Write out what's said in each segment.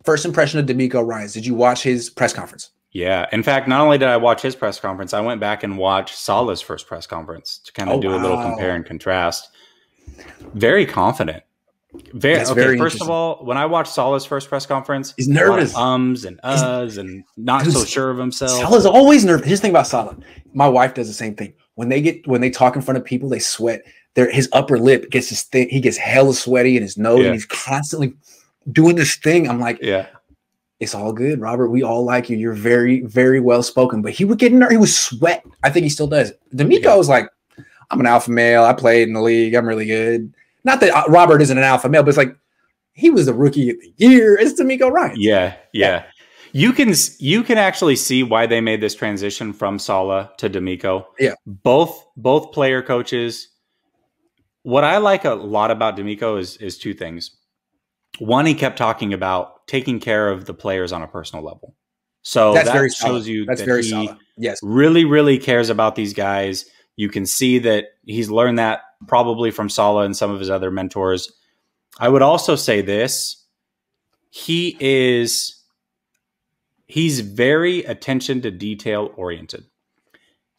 first impression of DeMeco Ryans. Did you watch his press conference? Yeah. In fact, not only did I watch his press conference, I went back and watched Salah's first press conference to kind of do a little compare and contrast. Very confident. Very first of all, when I watched Salah's first press conference, he's nervous. And and not so sure of himself. Salah's always nervous. Here's the thing about Salah. My wife does the same thing. When they talk in front of people, they sweat. His upper lip gets he gets hella sweaty in his nose, and he's constantly doing this thing. I'm like, it's all good, Robert. We all like you. You're very, very well spoken. But he would get nervous. He would sweat. I think he still does. DeMeco was like, I'm an alpha male. I played in the league. I'm really good. Not that Robert isn't an alpha male, but it's like he was the rookie of the year. It's DeMeco Ryans. Yeah. You can actually see why they made this transition from Salah to DeMeco. Yeah. Both player coaches. What I like a lot about DeMeco is two things. One, he kept talking about taking care of the players on a personal level. So that shows you that he really, really cares about these guys. You can see that he's learned that probably from Salah and some of his other mentors. I would also say this. He's very attention to detail oriented.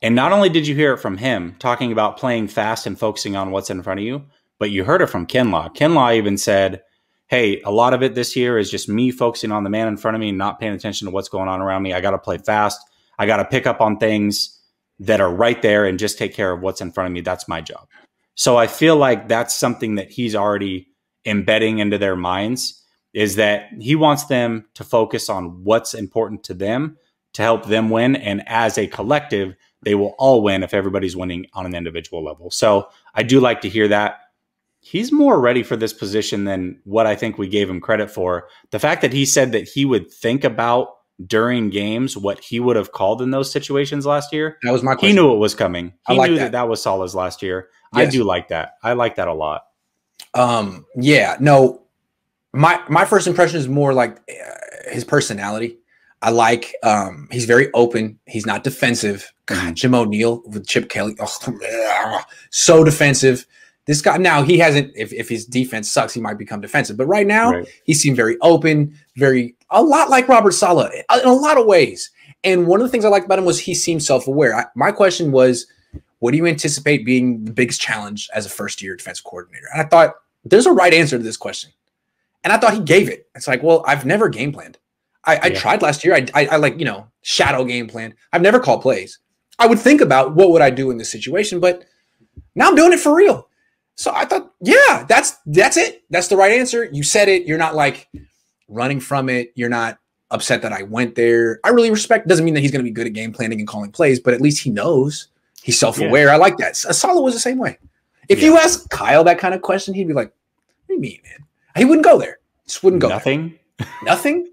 And not only did you hear it from him talking about playing fast and focusing on what's in front of you, but you heard it from Kinlaw. Kinlaw even said, hey, a lot of it this year is just me focusing on the man in front of me and not paying attention to what's going on around me. I got to play fast. I got to pick up on things that are right there and just take care of what's in front of me. That's my job. So I feel like that's something that he's already embedding into their minds, is that he wants them to focus on what's important to them to help them win. And as a collective, they will all win if everybody's winning on an individual level. So I do like to hear that. He's more ready for this position than what I think we gave him credit for. The fact that he said that he would think about during games what he would have called in those situations last year. That was my question. He knew it was coming. He knew that was Salah's last year. Yes. I do like that. I like that a lot. Yeah, no, my first impression is more like his personality. I like, he's very open. He's not defensive. God, Jim O'Neil with Chip Kelly. Oh, so defensive. This guy, now he hasn't, if his defense sucks, he might become defensive. But right now, he seemed very open, a lot like Robert Saleh in a lot of ways. And one of the things I liked about him was he seemed self-aware. My question was, what do you anticipate being the biggest challenge as a first-year defensive coordinator? And I thought, there's a right answer to this question. And I thought he gave it. It's like, well, I've never game planned. I tried last year. I like, shadow game plan. I've never called plays. I would think about what would I do in this situation, but now I'm doing it for real. So I thought, yeah, that's it. That's the right answer. You said it. You're not like running from it. You're not upset that I went there. I really respect. Doesn't mean that he's going to be good at game planning and calling plays, but at least he knows. He's self-aware. Yeah. I like that. Salah was the same way. If you ask Kyle that kind of question, he'd be like, what do you mean, man? He wouldn't go there. Just wouldn't go Nothing? There. Nothing?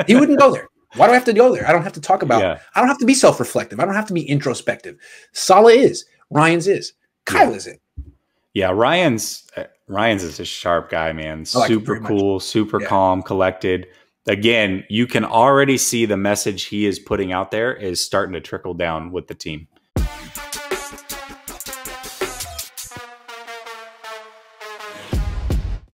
He wouldn't go there. Why do I have to go there? I don't have to talk about I don't have to be self-reflective. I don't have to be introspective. Salah is. Ryans is. Kyle isn't. Yeah, Ryans is a sharp guy, man. Super cool, super calm, collected. Again, you can already see the message he is putting out there is starting to trickle down with the team.